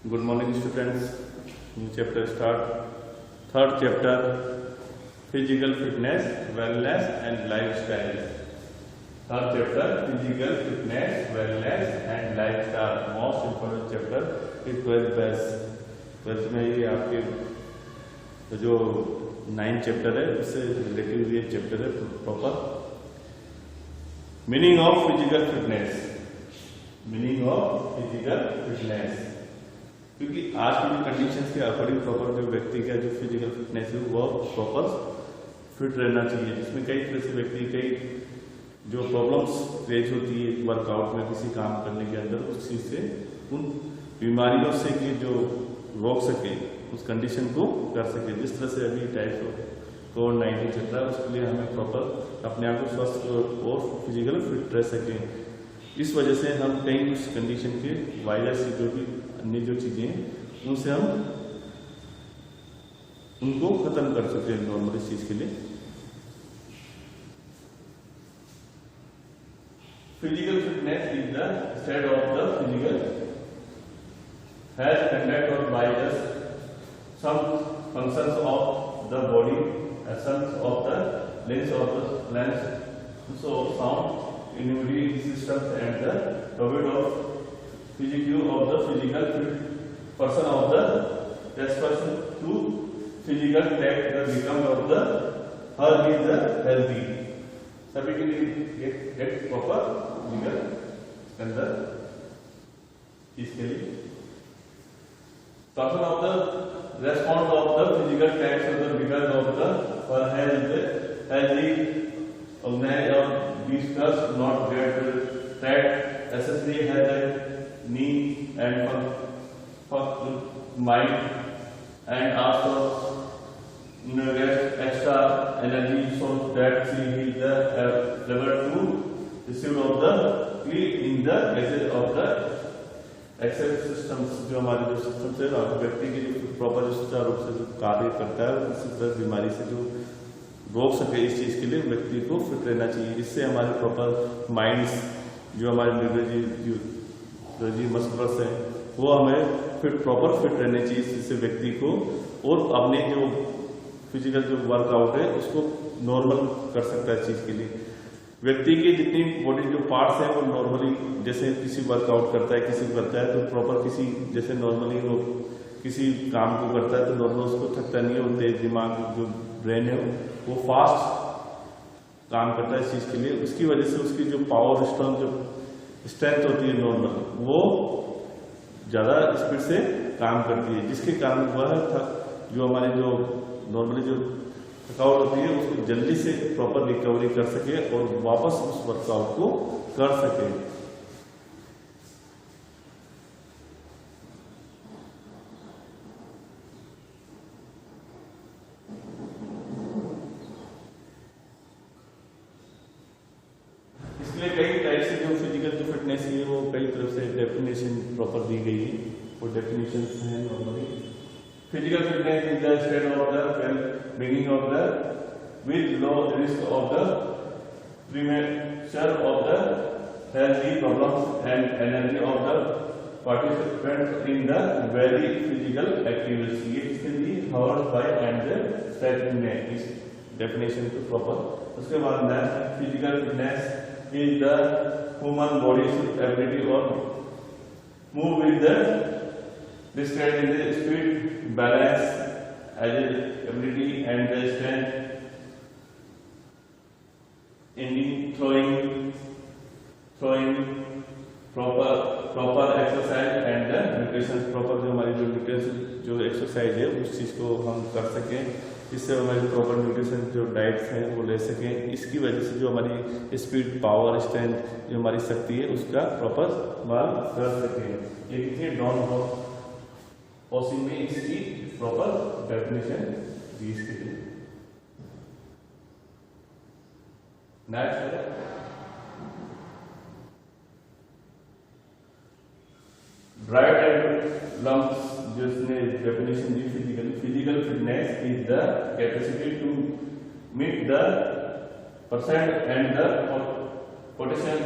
Good morning, students. New chapter start. Third chapter: physical fitness, wellness, and lifestyle. Third chapter: physical fitness, wellness, and lifestyle. Most important chapter is 12th batch. 12th में ये आपके जो 9th chapter है उससे relative ये chapter है proper. Meaning of physical fitness. Meaning of physical fitness, क्योंकि आज की जो कंडीशंस के अकॉर्डिंग प्रॉपर जो व्यक्ति का जो फिजिकल फिटनेस है वो प्रॉपर फिट रहना चाहिए, जिसमें कई तरह से व्यक्ति कई जो प्रॉब्लम्स फेस होती है वर्कआउट में किसी काम करने के अंदर, उस चीज से उन बीमारियों से कि जो रोक सके, उस कंडीशन को कर सके. जिस तरह से अभी टाइप कोविड-19 चल रहा है, उसके लिए हमें प्रॉपर अपने आप को स्वस्थ और फिजिकल फिट रह सकें. इस वजह से हम कई उस कंडीशन के वायरस से जो भी अन्य जो चीजें हैं उनसे हम उनको खत्म कर सकते हैं नॉर्मल इस चीज के लिए. Physical fitness is the state of the physical health conduct और bye some functions of the body, essence of the lens so sound immune systems and the habit of physique of the physical fit person of the test person to physical tag the become of the her is the healthy. सभी के लिए get proper physical अंदर इसके लिए person of the response of the physical tags of the because of the her healthy organized or discuss not get that essentially has a need and mind and also get extra energy so that she is the able to receive of the clean in the gases of the except systems. जो हमारे जो systems है व्यक्ति की जो proper जो सुचारू रूप से जो कार्य करता है किसी तरह बीमारी से जो रोक सके, इस चीज के लिए व्यक्ति को फिट रहना चाहिए. इससे हमारे प्रॉपर माइंड्स जो हमारे न्यूरोलॉजी मस्कुलर्स हैं वो हमें फिट प्रॉपर फिट रहने चाहिए, जिससे व्यक्ति को और अपने जो फिजिकल जो वर्कआउट है उसको नॉर्मल कर सकता है. चीज के लिए व्यक्ति की जितनी बॉडी जो पार्ट्स हैं वो नॉर्मली जैसे किसी वर्कआउट करता है, किसी करता है तो प्रॉपर किसी जैसे नॉर्मली वो किसी काम को करता है तो नॉर्मल उसको थकता नहीं है, वो तेज दिमाग जो ब्रेन है वो फास्ट काम करता है इस चीज के लिए. उसकी वजह से उसकी जो पावर स्ट्रॉन्ग जो स्ट्रेंथ होती है नॉर्मल वो ज्यादा स्पीड से काम करती है, जिसके कारण वह जो हमारे जो नॉर्मली जो थकावट होती है उसको जल्दी से प्रॉपर रिकवरी कर सके और वापस उस वर्कआउट को कर सके. इसलिए कई टाइप से जो फिजिकल जो फिटनेस है वो कई तरफ से डेफिनेशन प्रॉपर दी गई है. वो डेफिनेशन है normally physical fitness is the state of the well-being of the with low risk of the prevention of the healthy problems and energy of the participants in the very physical activities. ये इसके लिए Howard by and the Seth ने इस definition को proper. उसके बाद में physical fitness is the human body's ability or move with the described in the speed, balance, agility, and the strength in throwing, proper exercise and the nutrition. Proper जो हमारी जो nutrition जो exercise है उस चीज को हम कर सकें, जिससे हमारी प्रॉपर न्यूट्रिशन जो डाइट्स हैं वो ले सकें. इसकी वजह से जो हमारी स्पीड, पावर, स्ट्रेंथ जो हमारी शक्ति है उसका प्रॉपर इस्तेमाल कर सकें. ये कितने डॉन ओसी में इसकी प्रॉपर डेफिनेशन दी इसके लिए. नेक्स्ट ड्राइव एंड लंप्स जिसने डेफिनेशन दी physical fitness is the capacity to meet the percent and the potential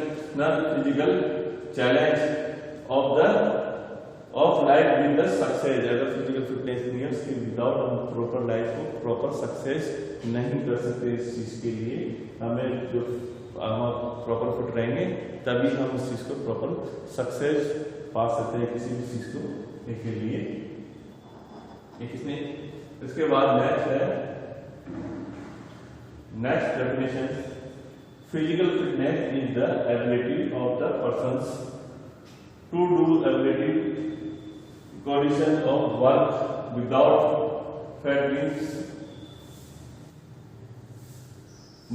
physical challenge of life with the success, अगर फिजिकल फिटनेस नहीं है उसकी विदाउट हम प्रॉपर लाइफ को प्रॉपर सक्सेस नहीं कर सकते। इस चीज के लिए हमें जो हम प्रॉपर फिट रहेंगे तभी हम उस चीज को प्रॉपर सक्सेस पा सकते हैं किसी भी चीज को के लिए। इसके बाद नेक्स्ट है, next definition, physical fitness is the ability of the persons to do ability condition of work without fatiguing,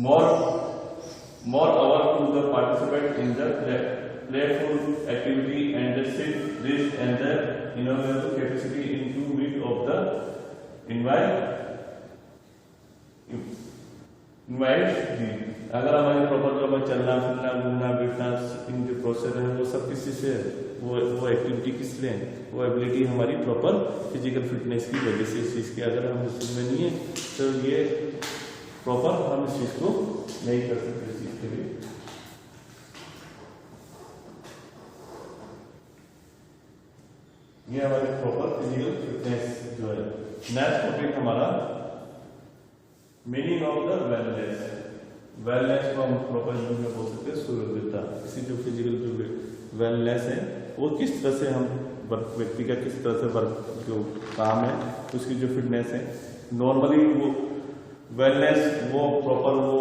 more hour to the participant in the playful activity and the sit, rest and the innovative capacity into meet of the environment। अगर हमारे proper जो हमें चलना फिरना घूमना बैठना इन जो process है वो सब किसी से वो एक्टिविटी किस लिए है, वो एबिलिटी हमारी प्रॉपर फिजिकल फिटनेस की वजह से इस चीज़ की, अगर हम इस चीज़ में नहीं है तो ये प्रॉपर हम इस चीज़ को नहीं कर सकते। इस चीज़ के लिए ये हमारी प्रॉपर फिजिकल फिटनेस जो है। नेक्स्ट टॉपिक हमारा meaning of the wellness. Wellness को हम प्रॉपर इंग्लिश में बोल सकते हैं सुरक्षितता। इसी जो फिजिकल जो वेलनेस है वो किस तरह से हम व्यक्ति का किस तरह से वर्क जो काम है उसकी जो फिटनेस है, नॉर्मली वो वेलनेस वो प्रॉपर वो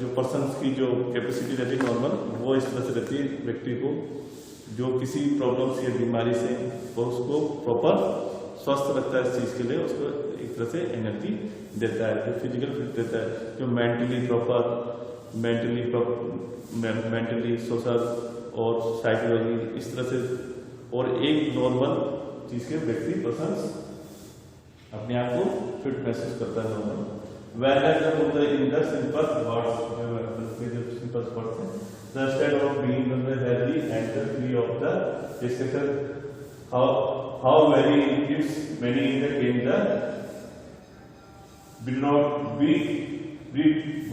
जो पर्सन की जो कैपेसिटी रहती है नॉर्मल वो इस तरह से रहती है व्यक्ति को जो किसी प्रॉब्लम से या बीमारी से वो उसको प्रॉपर स्वस्थ रखता है, इस चीज़ के लिए उसको एक तरह से एनर्जी देता है, जो फिजिकल फिट देता है, जो मेंटली सोशल और साइकोलॉजी इस तरह से, और एक नॉर्मल चीज़ के व्यक्ति पर्सन अपने आप को फिट महसूस करता है नॉर्मल। वेलनेस जब होता है इन द सिंपल वर्ड्स, जो सिंपल वर्ड्स हैं, the state of being healthy and free of the discussion how many gifts many in the kingdom will not be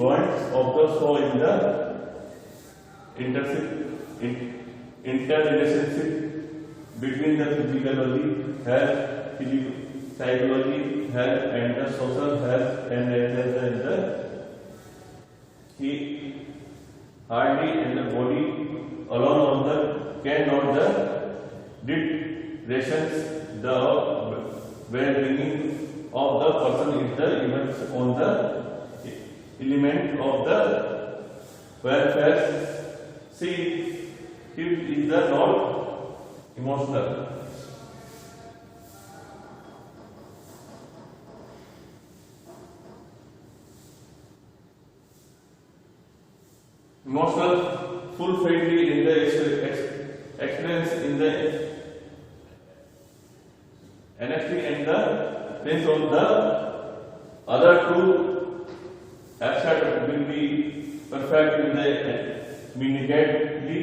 bonds of the soul in the interrelationship between the physiology health, psychology health and the social health and the hardly and the body alone on the cannot the rations the well-being of the person is the events on the element of the welfare. See, it is the not emotional. Emotional fulfilled in the experience in the NXT and the sense of the other two aspects will be perfect in the negatively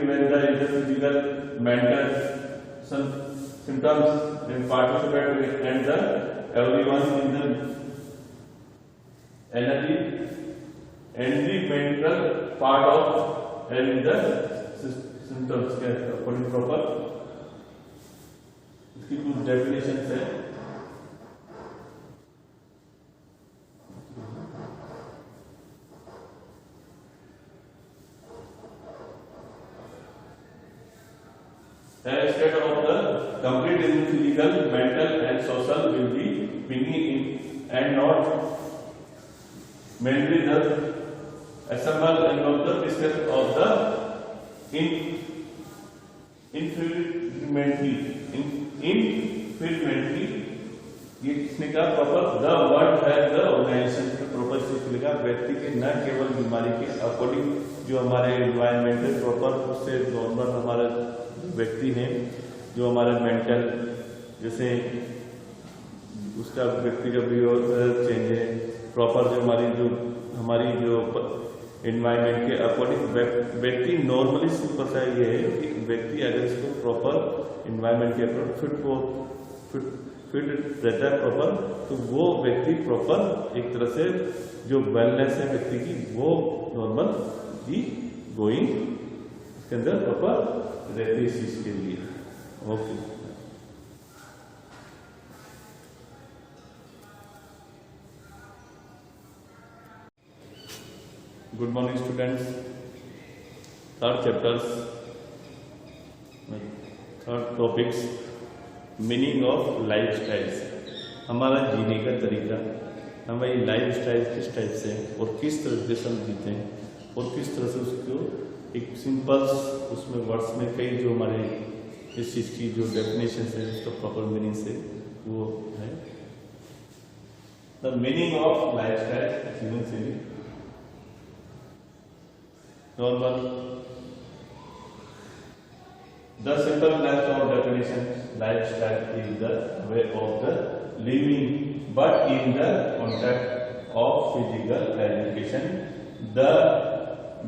when the physical mental symptoms and participate and the everyone in the energy and the mental part of having the symptoms के according proper इसकी कुछ definition है। State of the complete in physical, mental, and social will be beginning in and not mainly the assemble and not the discuss of the infirmity ये किसने कहा proper the word है the organisation के proper से लिखा व्यक्ति के न केवल बीमारी के अकॉर्डिंग जो हमारे एनवायरनमेंट है प्रॉपर उससे नॉर्मल हमारा व्यक्ति है जो हमारे मेंटल जैसे उसका व्यक्ति का बिहेवियर चेंज है प्रॉपर जो हमारी जो एनवायरनमेंट के अकॉर्डिंग व्यक्ति नॉर्मली सिंपल सा ये है कि व्यक्ति अगर इसको प्रॉपर एनवायरनमेंट के अकॉर्डिंग फिट रहता है प्रॉपर तो वो व्यक्ति प्रॉपर एक तरह से जो वेलनेस है व्यक्ति की वो नॉर्मल दी गोइंग इसके अंदर प्रॉपर रहती है इस चीज के लिए। Okay. Good morning students. Third chapters, third topics, meaning of life styles. हमारा जीने का तरीका, हमारी लाइफ स्टाइल किस टाइप से है और किस तरह से हम जीते हैं और किस तरह से उसको एक सिंपल उसमें वर्ड्स में कई जो हमारे इस चीज़ की जो डेफिनेशन है उसका प्रॉपर मीनिंग से वो है। The meaning of life style, जीवन शैली। Normal, the simple life of definition, lifestyle is the way of the living but in the contact of physical education. The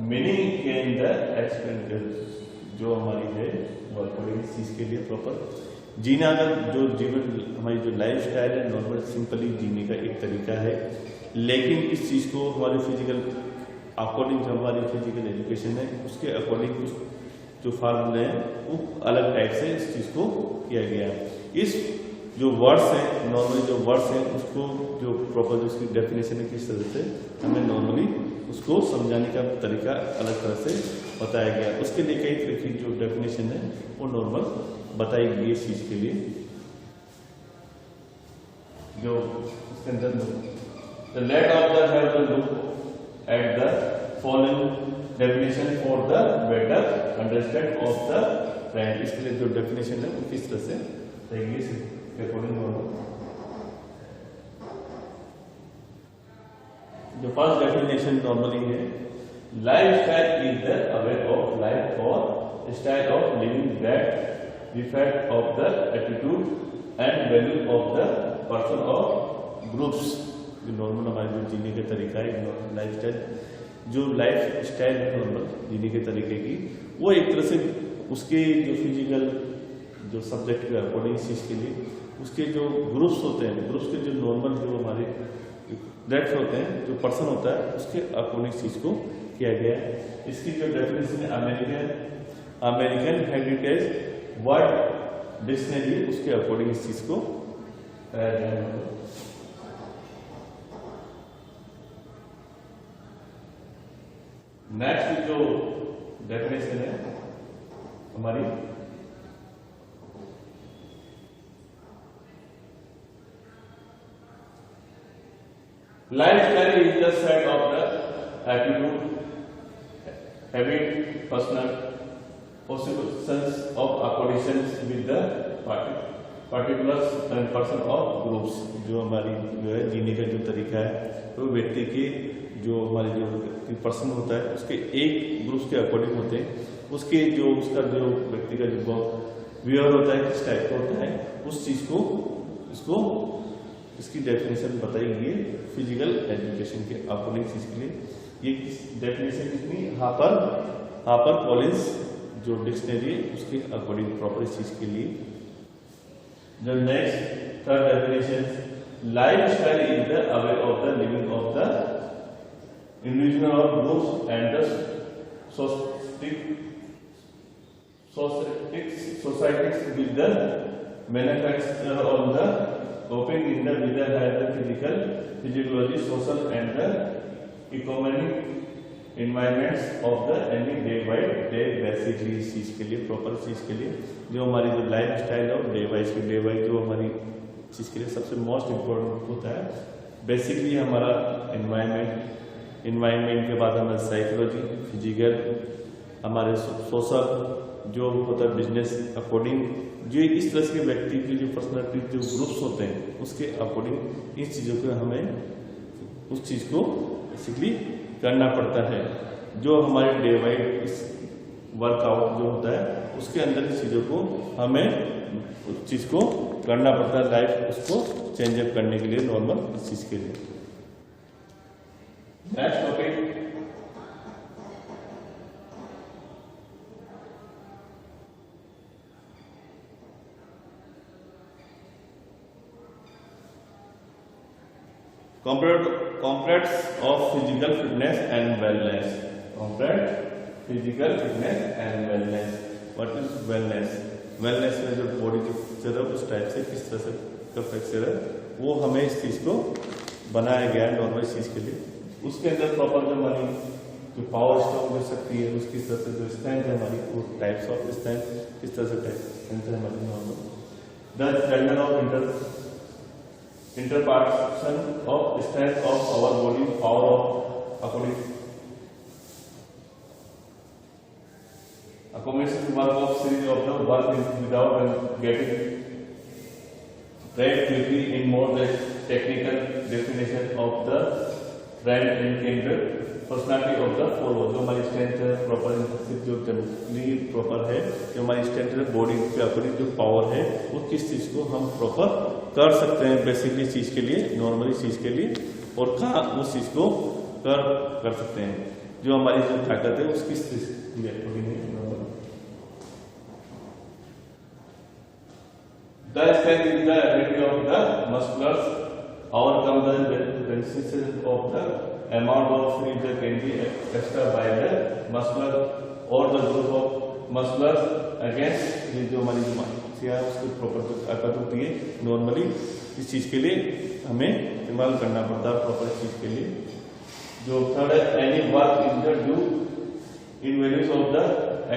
meaning can the experience, जो हमारी है वो according इस चीज के लिए प्रॉपर जीना का जो जीवन हमारी जो लाइफ स्टाइल है नॉर्मल सिंपली जीने का एक तरीका है, लेकिन इस चीज को हमारे फिजिकल अकॉर्डिंग जो हमारी फिजिकल एजुकेशन है उसके अकॉर्डिंग कुछ जो फार्मूले हैं वो अलग टाइप से इस चीज को किया गया है। इस जो वर्ड्स हैं नॉर्मली जो वर्ड्स हैं उसको जो प्रॉपर उसकी डेफिनेशन है किस तरह से हमें नॉर्मली उसको समझाने का तरीका अलग तरह से बताया गया। उसके लिए कई तरह की जो डेफिनेशन है वो नॉर्मल बताई गई इस चीज के लिए। जो इसके अंदर the let of the have the look at the following definition for the better understand of the friend. इसके लिए जो डेफिनेशन है वो किस तरह से रहेगी अकॉर्डिंग जो फर्स्ट डेफिनेशन नॉर्मली है, lifestyle is the way of life और style of living that reflect of the attitude and value of the person और ग्रुप्स। जो नॉर्मल हमारे जो जीने का तरीका है लाइफ स्टाइल, जो लाइफ स्टाइल है नॉर्मल जीने के तरीके की वो एक तरह से उसके जो फिजिकल जो सब्जेक्ट के अकॉर्डिंग इस चीज के लिए उसके जो ग्रुप्स होते हैं, ग्रुप्स के जो नॉर्मल जो हमारे डेट्स होते हैं जो पर्सन होता है उसके अकॉर्डिंग चीज को किया गया है। इसकी जो डेफिनेशन है अमेरिकन हेरिटेज वर्ड डिक्शनरी उसके अकॉर्डिंग इस चीज को कराया गया है। नेक्स्ट जो डेफिनेशन है हमारी Lifestyle is the set of the attitude, habit, personal positions of accordance with the particulars and person of groups। जो हमारी जो है जीने का जो तरीका है वो व्यक्ति के जो हमारे जो पर्सन होता है उसके एक ग्रुप के अकॉर्डिंग होते हैं, उसके जो उसका जो व्यक्ति का जो व्यवहार होता है किस टाइप का होता है उस चीज को इसको इसकी डेफिनेशन बताई गई है फिजिकल एजुकेशन के अकॉर्डिंग चीज के लिए। ये डेफिनेशन कितनी हापर कॉलिंस जो डिक्शनरी है उसके अकॉर्डिंग प्रॉपर चीज के लिए। जो next third definition, lifestyle is the way of the living of the individual और groups and the societies with the manufacture of the coping in the with the physical, physiology, social and the economic environments of the any day by day basically इस चीज के लिए proper चीज के लिए जो हमारी जो लाइफ स्टाइल है डे बाई जो हमारी चीज के लिए सबसे मोस्ट इम्पोर्टेंट होता है बेसिकली हमारा एनवायरमेंट के बाद हमारा साइकोलॉजी, फिजिकल, हमारे सोशल जो होता है बिजनेस अकॉर्डिंग जो इस तरह के व्यक्ति की जो पर्सनालिटी जो ग्रुप्स होते हैं उसके अकॉर्डिंग इस चीज़ों को हमें उस चीज़ को बेसिकली करना पड़ता है। जो हमारे डे बाई इस वर्कआउट जो होता है उसके अंदर इस चीज़ों को हमें उस चीज़ को करना पड़ता है लाइफ उसको चेंजअप करने के लिए नॉर्मल इस चीज़ के लिए। Next topic, components of physical fitness and wellness। Physical fitness and wellness. What is wellness? Wellness में जो बॉडी के फ्रैक्चर है उस टाइप से किस तरह से का फ्रैक्चर है वो हमें इस चीज को बनाया गया है नॉर्मल चीज के लिए। उसके अंदर प्रॉपर जो हमारी जो पावर स्ट्रोक जो शक्ति है उसकी तरह से जो स्ट्रेंथ है हमारी, वो टाइप्स ऑफ स्ट्रेंथ किस तरह से स्ट्रेंथ है हमारी normal. The general of interperson of strength of our body power of accommodation work of series of the work without getting read quickly in more the technical definition of the brand indicator personality of the four जो हमारी strength है proper जो generally proper है, जो हमारी strength है body के according जो पावर है वो किस चीज को हम प्रॉपर कर सकते हैं बेसिकली चीज के लिए, नॉर्मली चीज के लिए, और कहाँ उस चीज को कर सकते हैं, जो हमारी जो ताकत है उस किस चीज के अकॉर्डिंग है normal. The strength is the ability of the musculars overcome the resistance of the amount of free that can be extra by the muscular or the growth of muscular against ये जो हमारी जो उसकी proper ताकत होती है normally इस चीज के लिए हमें इस्तेमाल करना पड़ता है प्रॉपर चीज के लिए। जो थर्ड है any work in the do in values of the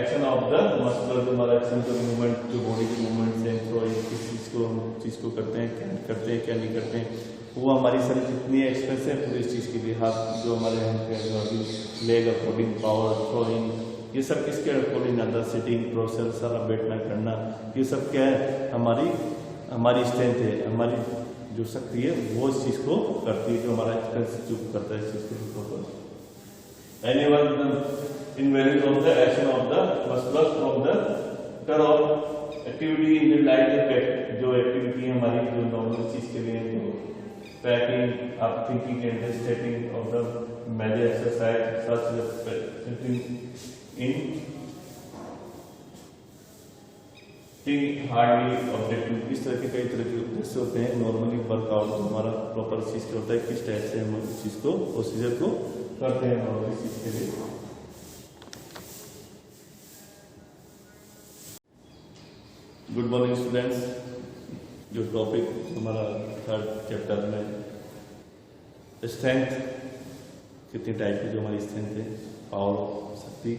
action of the muscular, जो हमारा एक्शन जो मूवमेंट जो बॉडी के मूवमेंट है तो किस चीज को करते हैं क्या नहीं करते हैं, वो हमारी सारी जितनी एक्सपेंस है पूरी इस चीज के लिए, हाथ जो हमारे यहाँ लेग अकॉर्डिंग पावर थ्रोइंग, ये सब किसके अकॉर्डिंग आता है, सिटिंग प्रोसेस सारा बैठना करना, ये सब क्या है हमारी स्ट्रेंथ है, हमारी जो शक्ति है वो इस चीज को करती है, जो हमारा एक्सपेंस जो करता है इस चीज के ऊपर। Anyone in values of the action of the muscular from the term of activity in the life, जो एक्टिविटी हमारी जो नॉर्मल चीज के लिए जो tracking up thinking and stating of the major exercise such as sitting in think hardly objective, इस तरह के कई तरह के उद्देश्य होते हैं नॉर्मली वर्कआउट हमारा प्रॉपर चीज के होता है, किस टाइप से हम उस चीज को प्रोसीजर को करते हैं नॉर्मली चीज के लिए। गुड मॉर्निंग स्टूडेंट्स, जो टॉपिक हमारा थर्ड चैप्टर में स्ट्रेंथ कितनी टाइप की जो हमारी स्ट्रेंथ है पावर शक्ति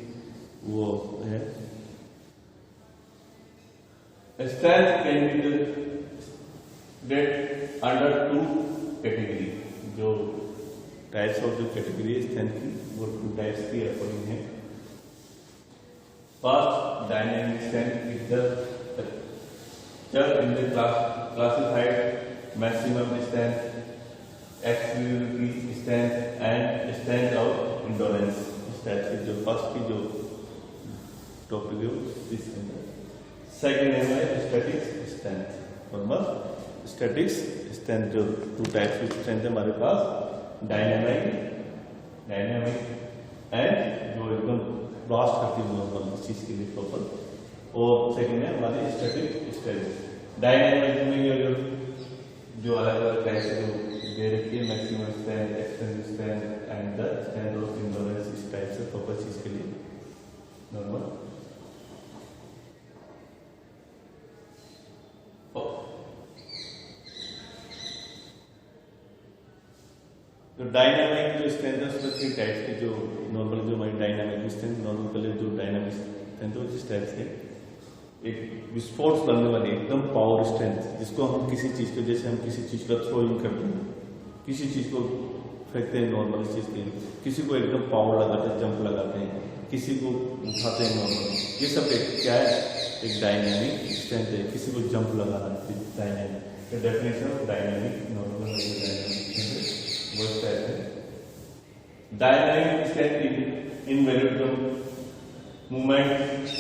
वो है। Strength can be divided under two category, जो टाइप्स ऑफ जो कैटेगरी है स्ट्रेंथ की वो टू टाइप्स की अकॉर्डिंग है। First dynamic strength is the in the classified maximum strength, explosive strength and strength of endurance। इस टाइप से जो फर्स्ट की जो टॉपिक है इसके अंदर। सेकेंड है statics strength, normal statics strength, जो टू टाइप्स की स्ट्रेंथ है हमारे पास, डायनामिक एंड जो एकदम ब्लास्ट करती है नॉर्मल चीज के लिए प्रॉपर, और सेकेंड है हमारी स्टैटिक स्ट्रेंथ। डायनामिक में जो अलग अलग टाइप से जो दे रखी है maximum strength, extensive strength and the strength of endurance, इस टाइप से प्रॉपर चीज के लिए नॉर्मल। तो डायनामिक जो स्ट्रेंथ है उसमें थ्री टाइप्स की, जो नॉर्मल जो हमारी डायनामिक स्ट्रेंथ नॉर्मल पहले जो डायनामिक स्ट्रेंथ है जिस टाइप से एक विस्फोट करने वाली एकदम पावर स्ट्रेंथ, जिसको हम किसी चीज को, जैसे हम किसी चीज का थ्रोइंग करते हैं, किसी चीज को फेंकते हैं नॉर्मल चीज के, किसी को एकदम पावर लगाते हैं, जंप लगाते हैं, किसी को उठाते हैं नॉर्मल, ये सब एक क्या है, एक डायनामिक स्ट्रेंथ है। किसी को जंप लगाना dynamic, definition of dynamic normal वो इस टाइप है। Dynamic strength in variable movement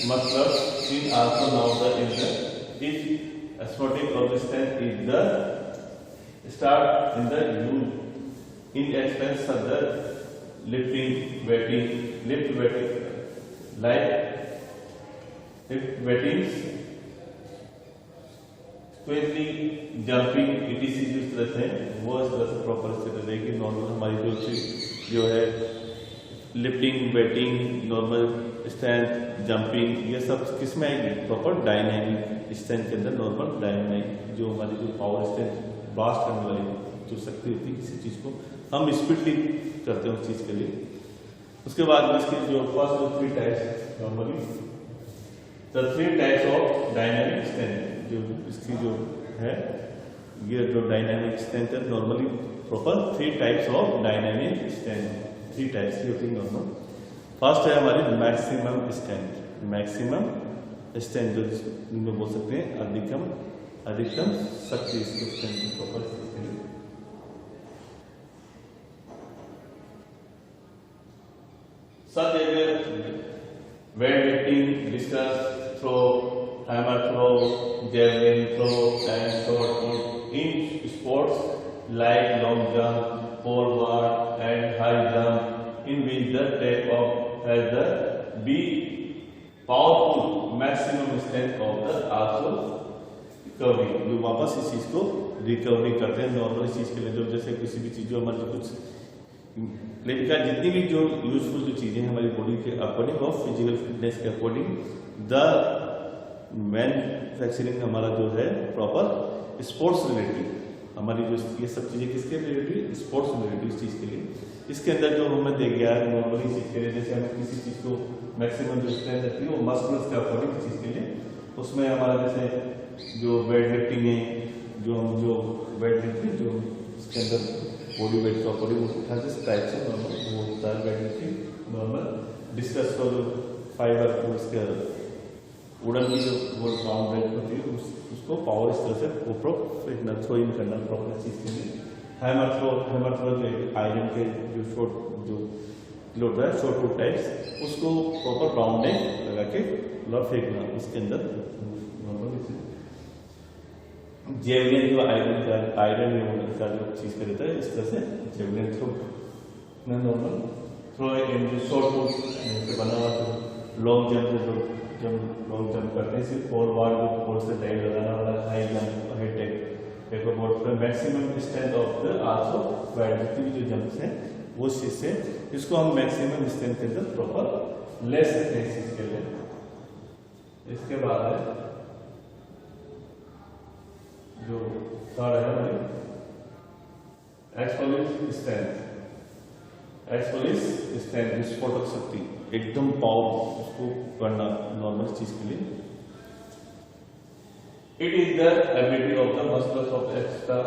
muscular is also known the if asphytic of the strength is the start in the in expense of the lifting weighting like lift weightings स्क्वेटली jumping etc जिस तरह से वो इस तरह से proper से रहेगी। Normal हमारी जो है lifting waiting normal strength jumping ये सब किस में आएगी, प्रॉपर डायनामिक स्ट्रेंथ के अंदर। नॉर्मल डायनामिक जो हमारी जो पावर स्ट्रेंथ ब्लास्ट करने वाली जो शक्ति होती है किसी चीज को हम स्पीडली करते हैं उस चीज के लिए। उसके बाद इसके जो फर्स्ट जो 3 types normally the 3 types of dynamic strength, जो इसकी जो है ये जो डायनामिक स्ट्रेंथ है normally proper 3 types of dynamic strength, 3 types की होती है नॉर्मल। फर्स्ट है हमारी मैक्सिमम स्ट्रेंथ, मैक्सिमम स्ट्रेंथ जो जिसमें बोल सकते हैं अधिकतम शक्ति strength proper. Such as weightlifting, discus throw, hammer throw, javelin throw, and shot put. In sports like long jump, pole vault, and high jump, in which the takeoff has the be powerful maximum strength of the also recovery, जो वापस इस चीज को recovery करते हैं normal चीज के लिए, जो जैसे किसी भी चीज जो हमारे कुछ लेकिन जितनी भी जो यूजफुल जो चीजें हैं हमारी बॉडी के अकॉर्डिंग और फिजिकल फिटनेस के अकॉर्डिंग द मैन्युफैक्चरिंग हमारा जो है प्रॉपर स्पोर्ट्स रिलेटेड, हमारी जो ये सब चीजें किसके रिलेटेड, स्पोर्ट्स रिलेटेड इस चीज के लिए। इसके अंदर जो हमें दे गया है नॉर्मली चीज के लिए, जैसे हमें किसी चीज को मैक्सिमम जो स्ट्रेंथ रहती है वो मसल्स के अकॉर्डिंग चीज के लिए, उसमें हमारा जैसे जो वेट लिफ्टिंग है, जो वेट लिफ्टिंग जो इसके अंदर बॉडी वेट का अकॉर्डिंग उठा के टाइप से नॉर्मल वो होता है वेट लिफ्टिंग नॉर्मल। डिस्कस का जो फाइबर उसके वुडन की जो वो राउंड वेट होती है उसको पावर इस तरह से ऊपर थ्रो इन करना प्रॉपर चीज के लिए। हैमर थ्रो जो आयरन के जो शॉर्ट जो लोड है शॉर्ट पुट टाइप्स, उसको प्रॉपर राउंड नेक लगा के फेंकना उसके अंदर नॉर्मल। जेवलिन जो आयरन का जो चीज का रहता है इस तरह से जेवलिन थ्रो नॉर्मल थ्रो जो शॉर्ट पुट से बना हुआ जो लॉन्ग जंप जो जब लॉन्ग जंप करते हैं सिर्फ पोल वार्ड जो पोल से डाइव लगाना वाला high jump high take board पर maximum strength of the also wide जितनी भी जो जंप्स हैं वो चीज से इसको हम मैक्सिमम स्ट्रेंथ के अंदर प्रॉपर ले सकते हैं इसके लिए। इसके बाद है जो थर्ड है हमारी एक्सपोनेंशियल स्ट्रेंथ, एक्सपोनेंशियल स्ट्रेंथ विस्फोटक शक्ति एकदम पावर उसको करना नॉर्मल चीज के लिए। It is the ability of the muscles of extra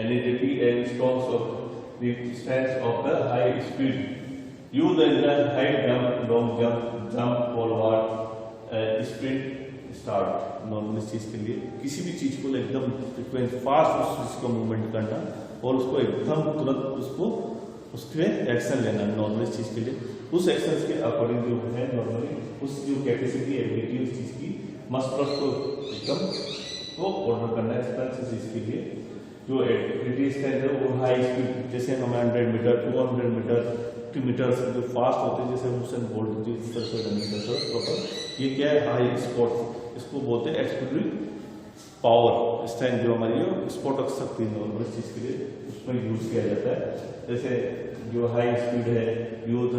eligibility and strongs of the strength of the high speed use in the high jump long jump pole vault sprint start normal चीज के लिए। किसी भी चीज को एकदम frequent fast उस चीज को मूवमेंट करना और उसको एकदम तुरंत उसको उसके एक्शन लेना नॉर्मल चीज के लिए। उस एक्शन के अकॉर्डिंग जो है नॉर्मली उस जो कैपेसिटी एबिलिटी उस चीज की मसल्स को एकदम वो ऑर्डर करना है एक्सपेंस चीज के लिए। जो एबिलिटी स्ट्रेंथ है वो हाई स्पीड जैसे हम 100 मीटर 200 मीटर 50 मीटर से जो फास्ट होते हैं जैसे हुसैन बोल्ट जिस तरह से रनिंग करते हैं प्रॉपर ये क्या है हाई स्पोर्ट इसको बोलते हैं एक्सप्लोसिव पावर स्ट्रेंथ जो हमारी स्पोर्टक शक्ति नॉर्मल चीज के लिए उसमें यूज किया जाता है। जैसे जो हाई स्पीड है यूज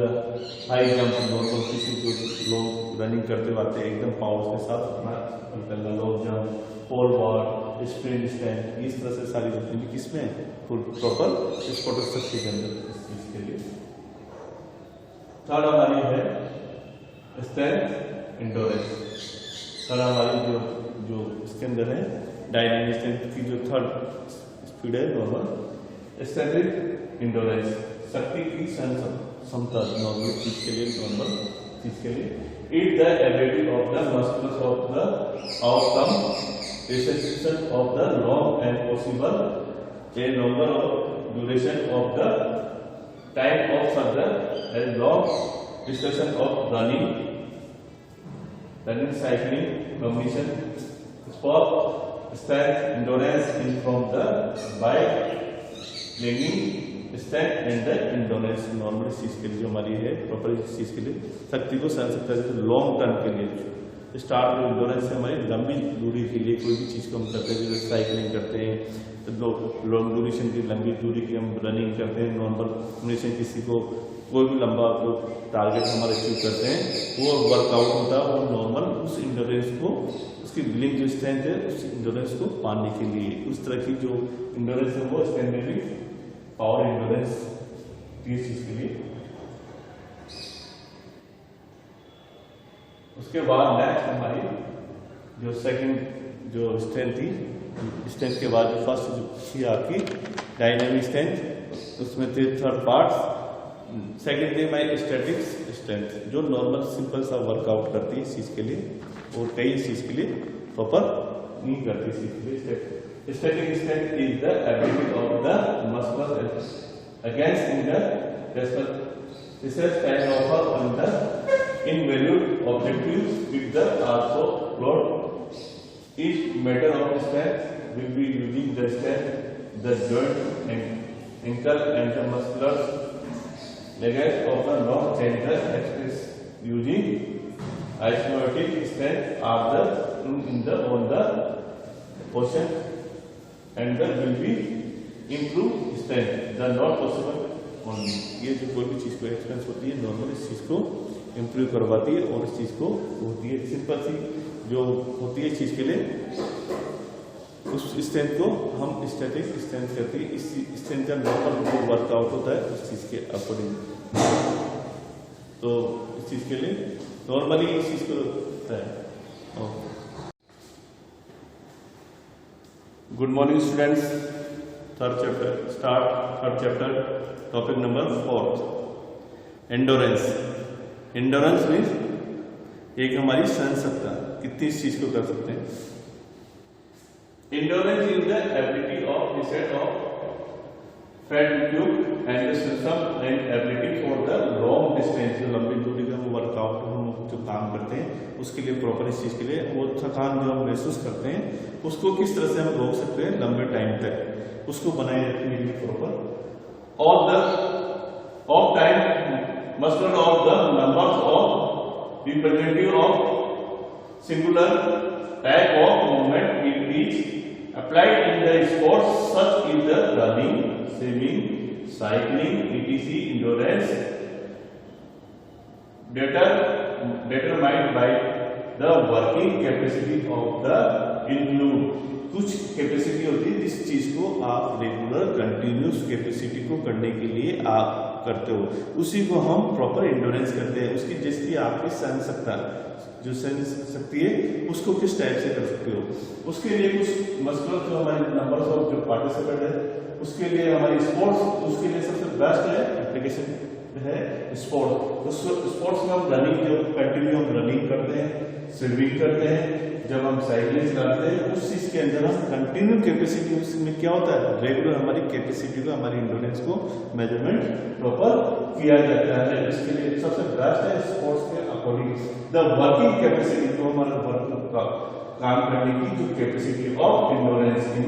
हाई जंप नॉर्मल किसी जो लोग रनिंग करते वाते एकदम पावर के साथ अपना निकलना long jump pole vault sprint strength इस तरह से सारी जितनी भी किसमें फुल प्रॉपर स्पोर्टक शक्ति के अंदर इस चीज के लिए। थर्ड हमारी है स्ट्रेंथ इंडोरेंस, थर्ड हमारी जो इसके अंदर है डायनामिक स्ट्रेंथ की जो थर्ड स्पीड है नॉर्मल स्टैटिक इंडोरेंस शक्ति की क्षमता नॉर्मल चीज के लिए नॉर्मल चीज के लिए। It the ability of the muscles of the outcome reception of the long and possible a longer duration of the time of surge and long discussion of running cycling combination sport strength endurance in from the bike climbing strength and the endurance normal चीज के लिए जो हमारी है proper चीज के लिए शक्ति को सहन सकता है लॉन्ग टर्म के लिए। स्टार्ट में इंडोरेंस से हमारी लंबी दूरी के लिए कोई भी चीज को हम करते हैं जैसे साइकिलिंग करते हैं तो लॉन्ग ड्यूरेशन की लंबी दूरी की हम रनिंग करते हैं नॉर्मल ड्यूरेशन किसी को कोई भी लंबा जो टारगेट हमारे अचीव करते हैं वो वर्कआउट होता है और नॉर्मल उस इंडोरेंस को उसकी बिलिंग जो स्ट्रेंथ है उस इंडोरेंस को पाने के लिए उस तरह की जो इंडोरेंस है वो स्ट्रेंथ में भी पावर इंडोरेंस की चीज के लिए उसके बाद नेक्स्ट हमारी जो सेकंड जो स्ट्रेंथ थी, स्ट्रेंथ के बाद जो फर्स्ट जो थी आपकी डायनेमिक स्ट्रेंथ, उसमें थे थर्ड पार्ट्स। सेकंड थी माई स्टैटिक्स स्ट्रेंथ, जो नॉर्मल सिंपल सा वर्कआउट करती है इस चीज़ के लिए, और कई इस चीज़ के लिए प्रॉपर नहीं करती इस चीज़ के लिए। Static strength is the ability of the muscles against in the research can offer on the invaluable objectives with the also load. Each measure of strength will be using the strength, the joint and ankle and the muscular ligaments of the non-gender express using isometric strength are the in the on the position and the will be improve strength. The not possible only. ये जो कोई भी चीज़ को expense होती है normal इस चीज़ को improve करवाती है, और इस चीज़ को होती है सिंपल सी जो होती है इस चीज़ के लिए उस स्ट्रेंथ को हम स्टैटिक स्ट्रेंथ कहते हैं। इस स्ट्रेंथ का नॉर्मल जो वर्कआउट होता है उस चीज़ के अकॉर्डिंग, तो इस चीज़ के लिए नॉर्मली इस चीज़ को होता है। Good morning students, third chapter start, third chapter topic number 4 endurance. Endurance means एक हमारी सहनशक्ति, कितनी इस चीज को कर सकते हैं। Endurance is the ability of reset of fat tube and the system and ability for the long distance, जो लंबी दूरी का वर्कआउट हम जो काम करते हैं उसके लिए प्रॉपर इस चीज के लिए वो थकान जो हम महसूस करते हैं उसको किस तरह से हम रोक सकते हैं लंबे टाइम तक, उसको बनाए रखने के लिए proper of the of time muscle of the numbers of representative of singular type of movement it is applied in the sports such as the running, swimming, cycling, etc. Endurance determined by the working capacity of the include कुछ capacity होती है जिस चीज को आप regular continuous capacity को करने के लिए आप करते हो, उसी को हम प्रॉपर एंडोरेंस करते हैं। उसकी जिसकी आपकी सहनशक्ति जो सहनशक्ति है उसको किस टाइप से कर सकते हो, उसके लिए कुछ मसलन जो हमारे नंबर्स ऑफ जो पार्टिसिपेंट है उसके लिए हमारी स्पोर्ट्स, उसके लिए सबसे बेस्ट है एप्लीकेशन है स्पोर्ट्स। तो स्पोर्ट्स में हम रनिंग जो कंटिन्यू हम रनिंग करते हैं, स्विमिंग करते हैं, जब हम साइकिलिंग चलाते हैं उस चीज के अंदर हम कंटिन्यू कैपेसिटी, उसमें क्या होता है रेगुलर हमारी कैपेसिटी को हमारी इंडोरेंस को मेजरमेंट प्रॉपर किया जाता है। इसके लिए सबसे बेस्ट है स्पोर्ट्स के अकॉर्डिंग द वर्किंग कैपेसिटी, तो हमारा वर्किंग का काम करने की जो capacity of endurance in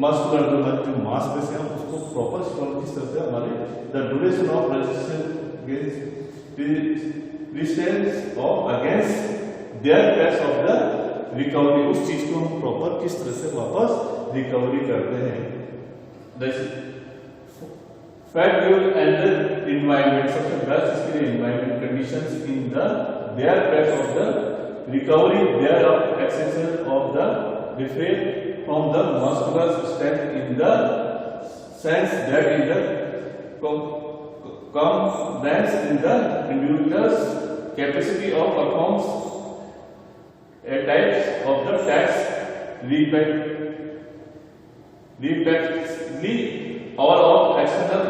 muscular जो मांसपेशी है उसको प्रॉपर स्ट्रॉन्ग किस तरह से हमारे the duration of resistance of against their pace of the recovery, उस चीज को हम प्रॉपर किस तरह से वापस रिकवरी करते हैं। Fat fuel and the environment, सबसे बेस्ट इसके लिए environment conditions in the their pace of the recovery their of accession of the different from the muscular strength in the sense that is the confidence in the individual's capacity of performs a types of the task repeatedly or of external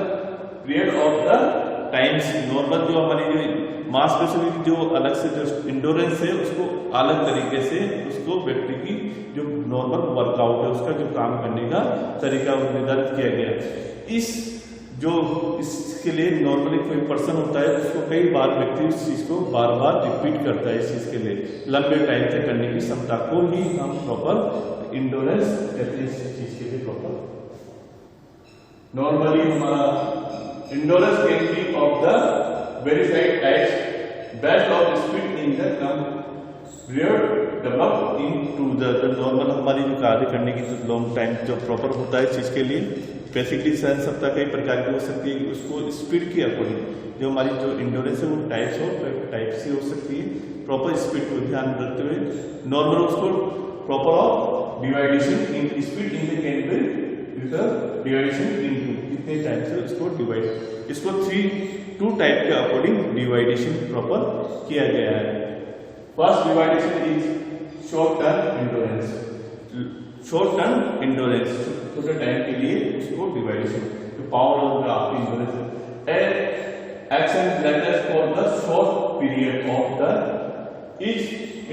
period of the times। Normal जो हमारी जो मांसपेशियों की जो अलग से जो endurance है उसको अलग तरीके से उसको व्यक्ति की जो नॉर्मल वर्कआउट है उसका जो काम करने का तरीका निर्धारित किया गया। इस जो इसके लिए नॉर्मली कोई पर्सन होता है उसको कई बार व्यक्ति इस चीज को बार बार रिपीट करता है, इस चीज के लिए लंबे टाइम तक करने की क्षमता को ही हम प्रॉपर इंडोरेंस कहते हैं। इस चीज के लिए प्रॉपर नॉर्मली हमारा endurance can be of the verified types best of speed in the period develop into the normal हमारी जो कार्य करने की जो लॉन्ग टाइम जो प्रॉपर होता है इस चीज के लिए बेसिकली सहनशक्ति कई प्रकार की हो सकती है, उसको स्पीड के अकॉर्डिंग जो हमारी जो इंडोरेंस है वो टाइप से हो सकती है, प्रॉपर स्पीड को ध्यान रखते हुए नॉर्मल उसको proper of division in speed in the can be division into कितने टाइम से उसको डिवाइड, इसको 2 टाइप के अकॉर्डिंग डिवाइडेशन प्रॉपर किया गया है। First division is short term endurance, short term endurance, छोटे टाइम के लिए उसको डिवाइडेशन, पावर ऑफ आपकी endurance action ladders for the short period of the is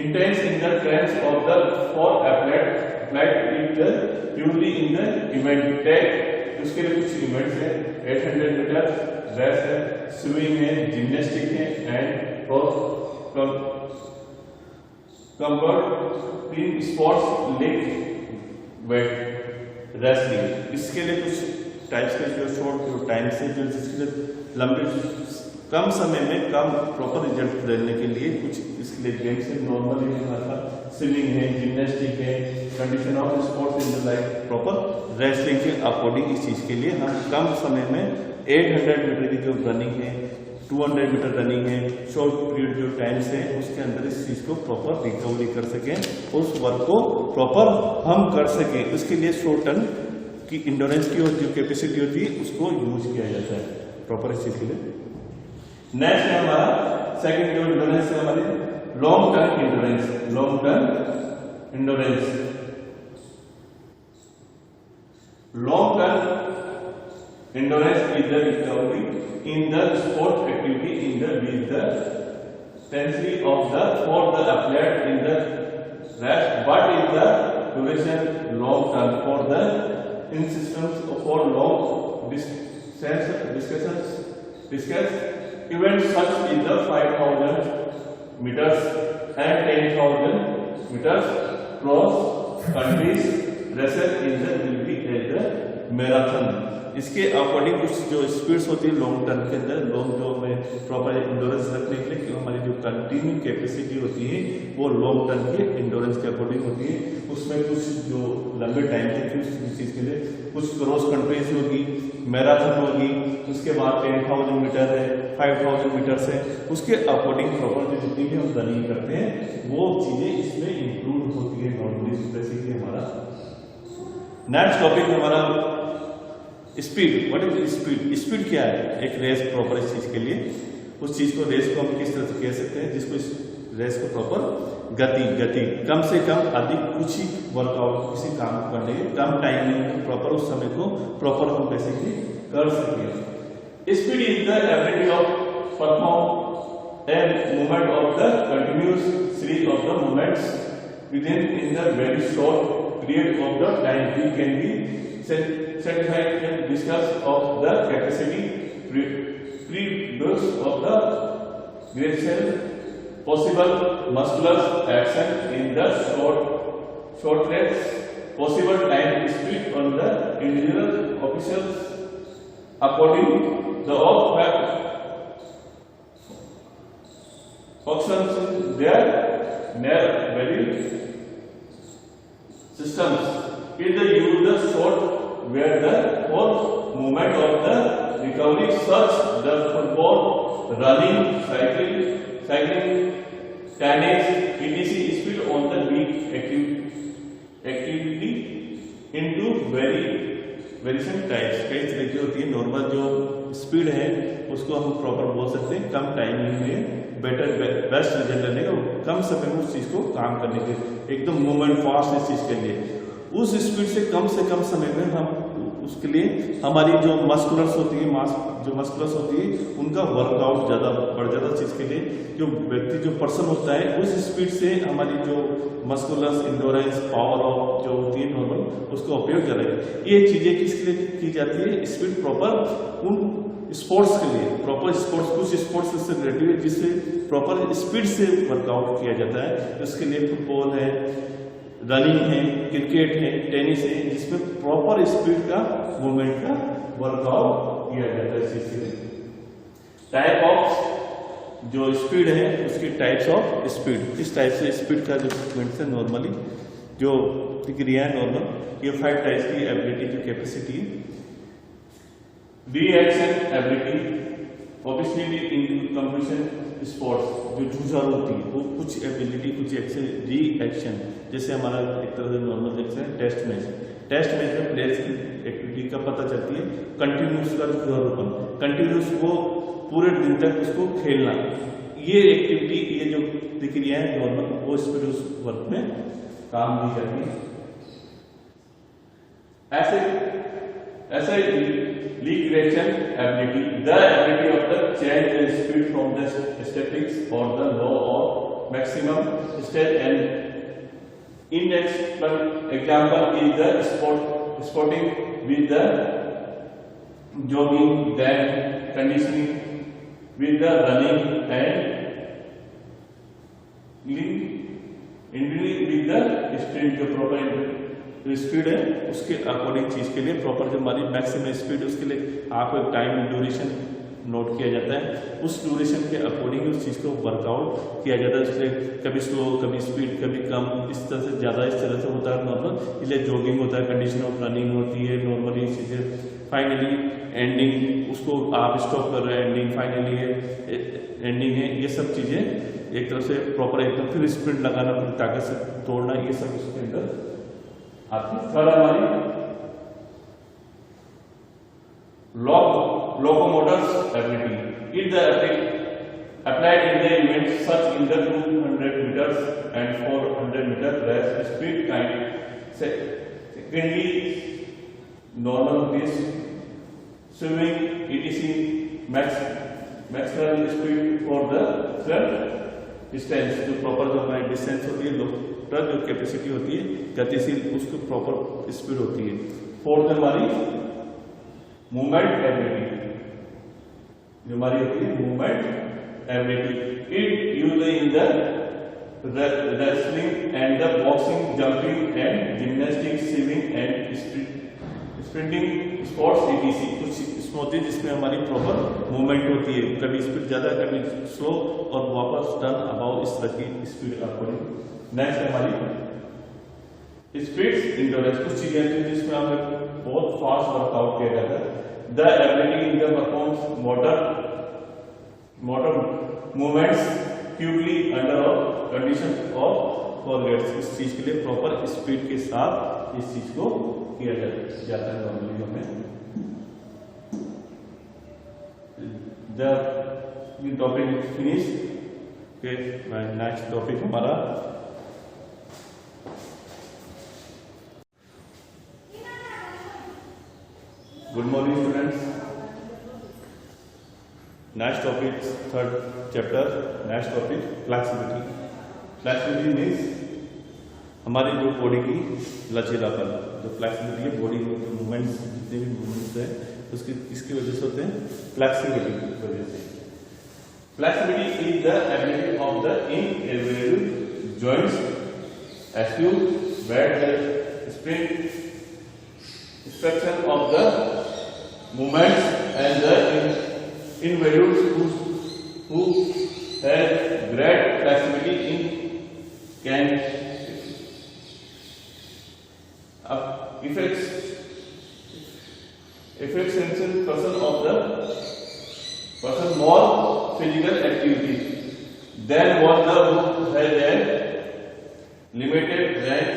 intense in the terms of the for applied in the usually in the event tag, उसके लिए कुछ events है 800 metre race है, swimming है, gymnastic है and combat team sports league weight wrestling, इसके लिए कुछ टाइप्स के जो शॉर्ट जो टाइम से जो जिसके लंबे कम समय में कम प्रॉपर रिजल्ट देने के लिए कुछ इसके लिए गेम्स है, नॉर्मली हमारा स्विमिंग है, जिम्नास्टिक है, condition of sports in the like proper wrestling के अकॉर्डिंग इस चीज के लिए हम कम समय में 800 मीटर की जो रनिंग है, 200 मीटर रनिंग है, शॉर्ट पीरियड जो टाइम्स है उसके अंदर इस चीज को प्रॉपर रिकवरी कर सकें, उस वर्क को प्रॉपर हम कर सकें, उसके लिए शॉर्ट टर्म की इंडोरेंस की जो कैपेसिटी होती है उसको यूज किया जाता है प्रॉपर इस चीज के लिए। नेक्स्ट है हमारा सेकंड जो इंडोरेंस है हमारी long term endurance, long term endurance, long term endurance is the recovery in the sport activity in the with the intensity of the for the applied in the rest but in the duration long term for the in systems for long discuss events such as the 5,000 meters and 10,000 meters cross countries races in the will be as the marathon। इसके according कुछ जो speeds होती है long term के अंदर, long जो हमें proper endurance रखने के लिए हमारी जो कंटिन्यू कैपेसिटी होती है वो लॉन्ग टर्म के इंडोरेंस के अकॉर्डिंग होती है, उसमें कुछ जो लंबे टाइम के उस चीज के लिए कुछ क्रॉस कंट्रीज होगी, मैराथन होगी, उसके बाद 10,000 मीटर है, 5,000 मीटर है, उसके अकॉर्डिंग प्रॉपर जितनी भी हम रनिंग करते हैं वो चीजें इसमें इंक्लूड होती है नॉर्मली बेसिकली हमारा। नेक्स्ट टॉपिक हमारा speed. What is speed? Speed क्या है? एक रेस प्रॉपर इस चीज के लिए, उस चीज को रेस को हम किस तरह से कह सकते हैं जिसको इस रेस को प्रॉपर गति कम से कम अधिक कुछ ही वर्कआउट किसी काम को करने के कम टाइम में प्रॉपर उस समय को प्रॉपर हम बेसिकली कर सकें। Speed is the ability of perform a movement of the continuous series of the movements within in the very short period of the time. We can be satisfied and discuss of the capacity pre-dose of the gradation possible muscular action in the short race, possible time speed on the individual officials according the options in their very systems. It the use the short where the whole movement of the recovery such the football, running, cycling, tennis, etc. speed on the weak activity into variation types। कई तरह की होती है। Normal जो speed है उसको हम proper बोल सकते हैं कम टाइमिंग में बेस्ट रिजल्ट लेने का, कम समय में उस चीज को काम करने के, एकदम मूवमेंट फास्ट इस चीज के लिए उस स्पीड से कम समय में हम उसके लिए हमारी जो मस्कुलर्स होती है जो मस्कुलर्स होती है उनका वर्कआउट ज़्यादा बढ़ जाता है। चीज़ के लिए जो व्यक्ति जो पर्सन होता है उस स्पीड से हमारी जो मस्कुलर्स इंडोरेंस पावर ऑफ जो होती है नॉर्मल उसका उपयोग ज़्यादा है। ये चीज़ें किसके लिए की जाती है? स्पीड प्रॉपर उन स्पोर्ट्स के लिए, प्रॉपर स्पोर्ट्स कुछ स्पोर्ट्स से रिलेटेड है जिससे प्रॉपर स्पीड से वर्कआउट किया जाता है। उसके लिए फुटबॉल है, रनिंग है, क्रिकेट है, टेनिस है, जिसमें प्रॉपर स्पीड का मूवमेंट का वर्कआउट किया जाता है। इसी लिए टाइप ऑफ जो स्पीड है उसकी टाइप्स ऑफ स्पीड, इस टाइप से स्पीड का जो मूवमेंट है नॉर्मली जो क्रिया है नॉर्मल, ये 5 टाइप्स की एबिलिटी जो कैपेसिटी है। Reaction ability obviously in competition sports जो जुझारू होती है वो कुछ एबिलिटी कुछ एक्शन रिएक्शन, जैसे हमारा एक तरह से नॉर्मल एक्शन है टेस्ट मैच में प्लेयर्स की एक्टिविटी का पता चलती है। कंटिन्यूस का जुझारूपन, कंटिन्यूस को पूरे दिन तक उसको खेलना, ये एक्टिविटी ये जो दिख रही है नॉर्मल, वो स्पीड उस वर्क में काम दी जाती है। ऐसे like reaction ability, the ability of the change the speed from the statics और the law of maximum state and inexplainable example is the sporting with the jogging, then conditioning with the running and with the sprint। जो proper speed है उसके according चीज के लिए proper जो हमारी maximum speed उसके लिए आपको एक टाइम ड्यूरेशन नोट किया जाता है, उस ड्यूरेशन के अकॉर्डिंग उस चीज को वर्कआउट किया जाता है। उसके कभी स्लो, कभी स्पीड, कभी कम, इस तरह से ज्यादा, इस तरह से होता है नॉर्मल। इसलिए जॉगिंग होता है, कंडीशन ऑफ रनिंग होती है, नॉर्मली चीजें। फाइनली एंडिंग, उसको आप स्टॉप कर रहे हैं, एंडिंग फाइनली है, एंडिंग है, ये सब चीजें एक तरफ से प्रॉपर एकदम फिर स्प्रिंट लगाना, फिर ताकत से तोड़ना, ये सब उसके अंदर आती है। थर्ड हमारी locomotor's ability. It the applied in the event such in the 200 meters and 400 meter race speed kind. Secondly, normal pace, swimming, etc. Maximum speed for the distance, जो प्रॉपर जो हमारी डिस्टेंस होती है, जो कैपेसिटी होती है गतिशील, उसको प्रॉपर स्पीड होती है। फोर्थ हमारी मूवमेंट एबिलिटी, जो हमारी होती है movement ability. It use in the wrestling and the boxing, jumping and gymnastic, swimming and sprinting sports etc। कुछ इसमें होती है जिसमें हमारी प्रॉपर मूवमेंट होती है, कभी स्पीड ज्यादा, कभी स्लो, और वापस टर्न अबाउ, इस तरह की स्पीड अकॉर्डिंग। नेक्स्ट हमारी स्पीड्स इंडोरेंस, कुछ चीजें हैं जिसमें हमें बहुत फास्ट वर्कआउट किया जाता है। The ability in the performs motor movements quickly under condition of forgets, इस चीज के लिए प्रॉपर स्पीड के साथ इस चीज को किया जाता है नॉर्मली हमें। The topic is finish. Okay, next topic हमारा good morning students. Next topic, third chapter, next topic flexibility. Flexibility means हमारी जो बॉडी की लचीलापन, जो फ्लेक्सिबिलिटी है बॉडी के मूवमेंट्स, जितने भी मूवमेंट्स हैं उसकी किसकी वजह से होते हैं, फ्लेक्सिबिलिटी की वजह से। Flexibility is the ability of the inevitable joints as where the spring instruction of the movements and the individuals who have great flexibility in can effectuate person of the person more physical activity than what the who has a limited range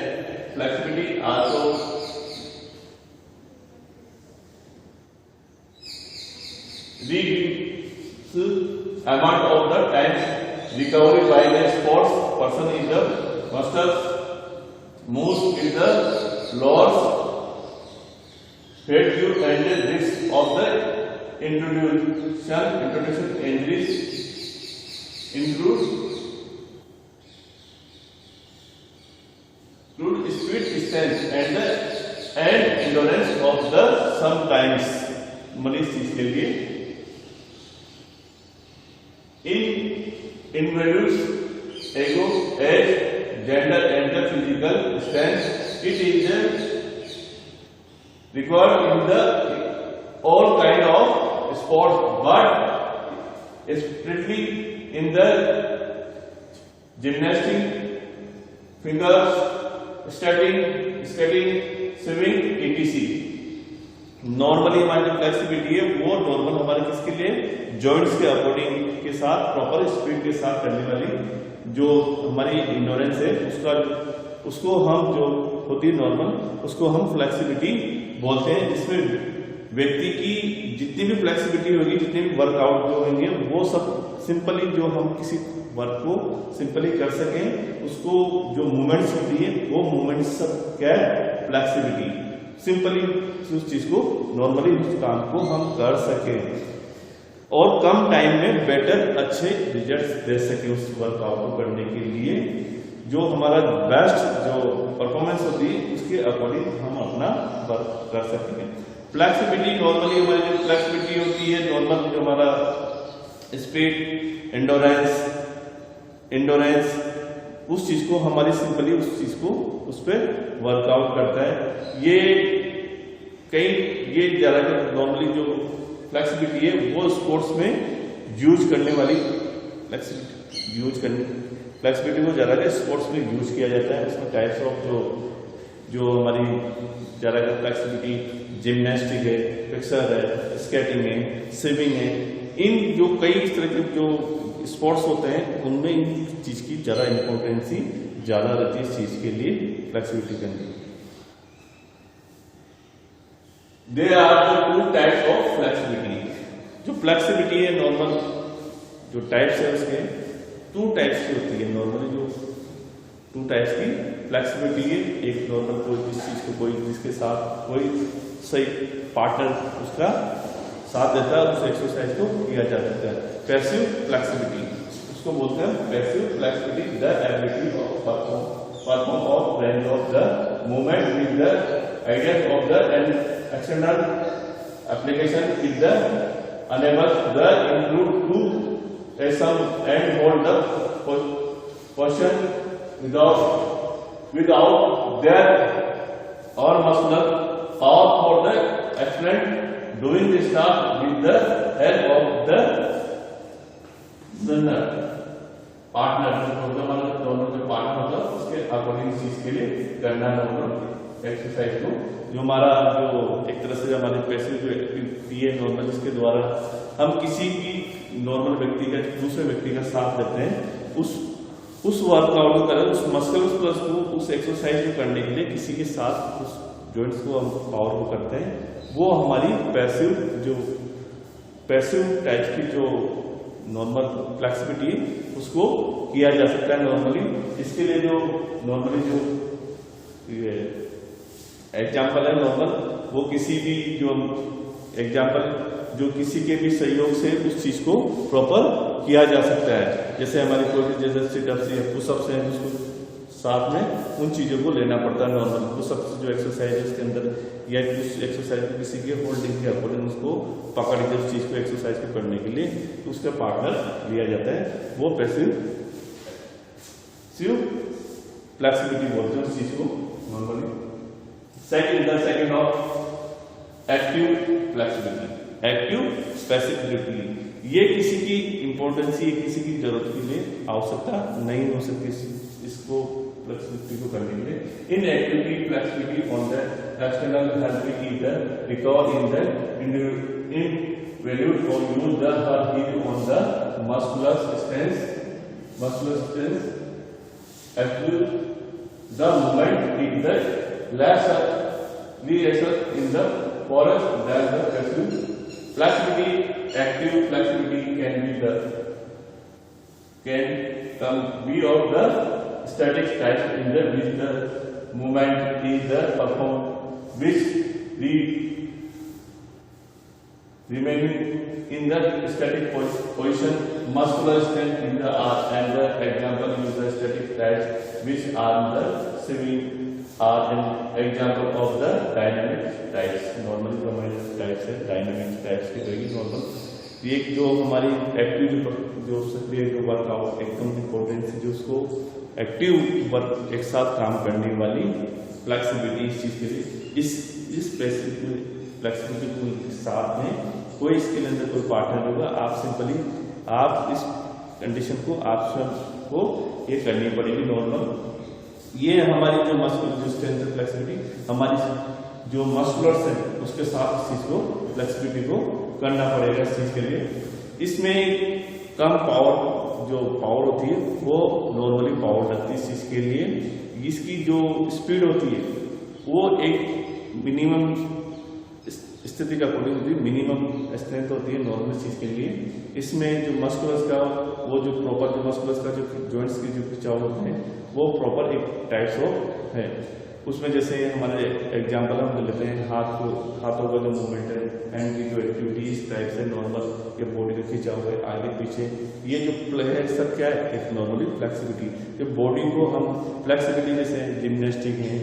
flexibility also reduce amount of the time recovery by the sports person in the muscles moves in the lower fatigue and the risk of the introduction injuries include speed, distance and endurance of the sometimes मरीज चीज के लिए individuals ego, age, gender and the physical strength. It is required in the all kind of sports, but especially in the gymnastics, fingers, skating, swimming etc। Normally हमारी जो flexibility है वो normal हमारे किसके लिए, जॉइंट्स के अकॉर्डिंग के साथ प्रॉपर स्पीड के साथ करने वाली जो हमारी इंडोरेंस है उसको हम जो होती है नॉर्मल, उसको हम फ्लेक्सिबिलिटी बोलते हैं। जिसमें व्यक्ति की जितनी भी फ्लेक्सिबिलिटी होगी, जितने भी वर्कआउट जो होंगे वो सब सिंपली जो हम किसी वर्क को सिंपली कर सकें, उसको जो मूवमेंट्स होती है वो मूवमेंट्स सब क्या है, फ्लेक्सिबिलिटी, सिंपली उस चीज को नॉर्मली उस काम को हम कर सकें और कम टाइम में बेटर अच्छे रिजल्ट्स दे सकें उस वर्कआउट को करने के लिए। जो हमारा बेस्ट जो परफॉर्मेंस होती है उसके अकॉर्डिंग हम अपना वर्क कर सकते हैं। फ्लेक्सिबिलिटी नॉर्मली हमारी जो फ्लेक्सिबिलिटी होती है नॉर्मल जो हमारा स्पीड, एंडोरेंस उस चीज को हमारी सिंपली उस चीज को उस पर वर्कआउट करता है। ये ज्यादा नॉर्मली जो फ्लेक्सिबिलिटी है वो स्पोर्ट्स में यूज करने वाली फ्लेक्सिबिलिटी को ज्यादा स्पोर्ट्स में यूज किया जाता है। उसमें टाइप्स ऑफ जो हमारी ज्यादा फ्लेक्सिबिलिटी जिम्नास्टिक है, फिक्सर है, स्केटिंग है, स्विमिंग है, इन जो कई इस तरह के जो स्पोर्ट्स होते हैं उनमें इन चीज की ज्यादा इंपॉर्टेंसी ज्यादा रहती है इस चीज के लिए फ्लेक्सिबिलिटी करनी। There are the two types of flexibility. जो फ्लेक्सिबिलिटी है नॉर्मल जो टाइप्स है उसके टू टाइप्स की होती है। नॉर्मली जो टू टाइप्स की फ्लेक्सिबिलिटी है, एक नॉर्मल कोई जिस चीज को कोई जिसके साथ कोई सही पार्टनर उसका साथ देता है उस एक्सरसाइज को किया जा सकता है। पैसिव फ्लेक्सिबिलिटी उसको बोलते हैं passive flexibility, the ability of perform of range of the movement with the idea of the external application is the enables the include to some and hold the position without their or muscular or for the experiment doing this task with the help of the partner दोनों के partner होगा उसके according चीज के लिए करना है exercise को। जो हमारा जो एक तरह से हमारे पैसिव जो एक्टिविटी है नॉर्मल इसके द्वारा हम किसी भी नॉर्मल व्यक्ति का दूसरे व्यक्ति का साथ देते हैं उस वर्कआउट को करें, उस मसल प्लस को उस एक्सरसाइज को करने के लिए किसी के साथ उस जॉइंट्स को हम पावर को करते हैं, वो हमारी पैसिव टाइप की जो नॉर्मल फ्लेक्सिबिलिटी उसको किया जा सकता है नॉर्मली। इसके लिए जो नॉर्मली जो एग्जाम्पल है नॉर्मल वो किसी भी जो एग्जाम्पल जो किसी के भी सहयोग से उस चीज को प्रॉपर किया जा सकता है। जैसे हमारी कोई भी जैसे सिटअप्स या पुशअप्स हैं उसको साथ में उन चीजों को लेना पड़ता है नॉर्मल। पुशअप्स जो एक्सरसाइज है उसके अंदर या उस एक्सरसाइज को किसी के होल्डिंग के अकॉर्डिंग उसको पकड़ के उस चीज को एक्सरसाइज को करने के लिए तो उसका पार्टनर लिया जाता है, वो पैसिव फ्लेक्सिबिलिटी बोलते हैं उस चीज को normally. Second of active flexibility, active specificity. ये किसी की इंपॉर्टेंसी किसी की जरूरत के लिए आवश्यकता नहीं हो सकती इसको फ्लेक्सिबिलिटी को करने के लिए। In activity flexibility on the external help either recover in the invalued or use the her heat on the muscular strength actually the movement is the less in the forest than the passive flexibility. Active flexibility can be of the static type in the which the movement is the performed which remaining in the static position, muscular strength in the arm, and the example use the static types which are the swimming are an example of the dynamic types. Normally जो हमारे types है dynamic types के रहेगी normal. ये जो हमारी active जो सक्रिय जो वर्कआउट एकदम इम्पोर्टेंट है जो उसको एक्टिव वर्क एक साथ काम करने वाली फ्लेक्सिबिलिटी इस चीज के लिए इस फ्लेक्सिबिलिटी के साथ में कोई इसके अंदर कोई पार्टनर होगा। आप सिंपली आप इस कंडीशन को आप स्वयं को ये करनी पड़ेगी नॉर्मल। ये हमारी जो मस्कुलर जो स्ट्रेंथ फ्लेक्सिबिलिटी हमारी जो मस्कुलर्स है उसके साथ इस चीज को फ्लेक्सिबिलिटी को करना पड़ेगा इस चीज के लिए। इसमें कम पावर जो पावर होती है वो नॉर्मली पावर लगती है इस चीज के लिए। इसकी जो स्पीड होती है वो एक मिनिमम स्थिति के अकॉर्डिंग मिनिमम स्ट्रेंथ होती है नॉर्मल चीज के लिए। इसमें जो मस्कुलस का वो जो प्रॉपर जो मस्कुलस का जो जॉइंट्स की जो खिंचाव होते हैं वो प्रॉपर एक टाइप्स ऑफ है। उसमें जैसे हमारे एग्जाम्पल हम लेते हैं हाथों का जो मूवमेंट है, हैंड की जो एक्टिविटी इस टाइप से नॉर्मल, ये बॉडी का खिंचाव है आगे पीछे, ये जो प्ले है सब क्या है, एक नॉर्मली फ्लेक्सिबिलिटी। जो बॉडी को हम फ्लेक्सिबिलिटी जैसे जिम्नास्टिक है,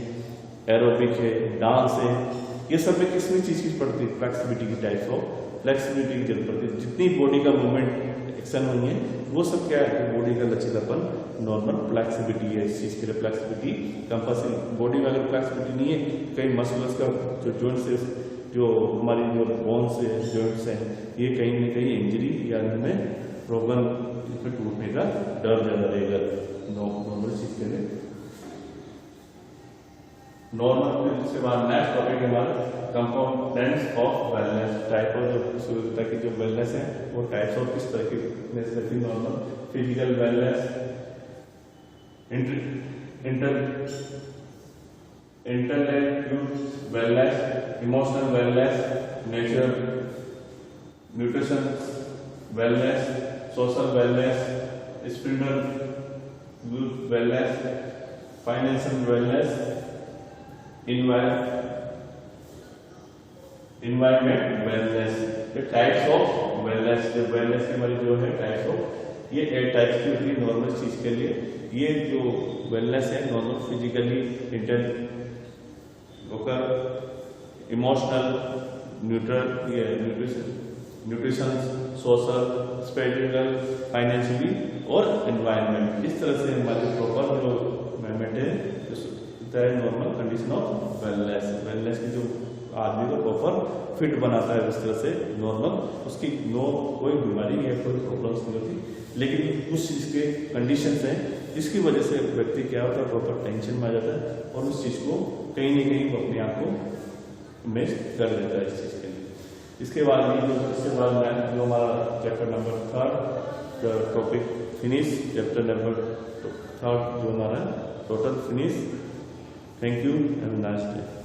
एरोबिक है, डांस है, ये सब में किसमें चीज की पड़ती है, फ्लेक्सिबिलिटी की टाइप्स ऑफ फ्लेक्सिबिलिटी की जरूरत पड़ती है। जितनी बॉडी का मूवमेंट एक्शन हुई है वो सब क्या है, बॉडी का लचीलापन नॉर्मल फ्लेक्सिबिलिटी है। इस चीज के लिए फ्लेक्सिबिलिटी कंपल्सरी, बॉडी में अगर फ्लेक्सिबिलिटी नहीं है, कई मसल्स का जो जॉइंट्स है, जो हमारी जो बोन्स है, जॉइंट्स हैं, ये कहीं ना कहीं इंजरी या इनमें प्रॉब्लम, इसमें टूटने का डर ज्यादा रहेगा नॉर्मल चीज के लिए। नॉर्मल इसके बाद नेक्स्ट टॉपिक है हमारा components of wellness. Type of जो जो वेलनेस है वो टाइप्स ऑफ किस तरह की normal physical wellness, intellectual wellness, emotional wellness, nature nutrition wellness, social wellness, spiritual wellness, financial wellness, environment wellness. ये टाइप्स ऑफ वेलनेस, जो वेलनेस की हमारी जो है टाइप्स ऑफ, ये 8 टाइप्स की होती है नॉर्मल चीज के लिए। ये जो वेलनेस है normal physically, emotional, nutrition, social, spiritual, financially और एनवायरनमेंट। इस तरह से हमारे प्रॉपर जो मेंटेन है normal condition of wellness. Wellness की जो आदमी को प्रॉपर फिट बनाता है, उस तरह से नॉर्मल उसकी कोई बीमारी या कोई प्रॉब्लम्स नहीं होती। लेकिन कुछ चीज के कंडीशंस हैं जिसकी वजह से व्यक्ति क्या होता है, प्रॉपर टेंशन में आ जाता है और उस चीज को कहीं ना कहीं वो अपने आप को मिस कर लेता है इस चीज के लिए। इसके बाद इसके बाद जो हमारा chapter number 3 topic finish, chapter number 3 जो हमारा total finish. Thank you. Have a nice day.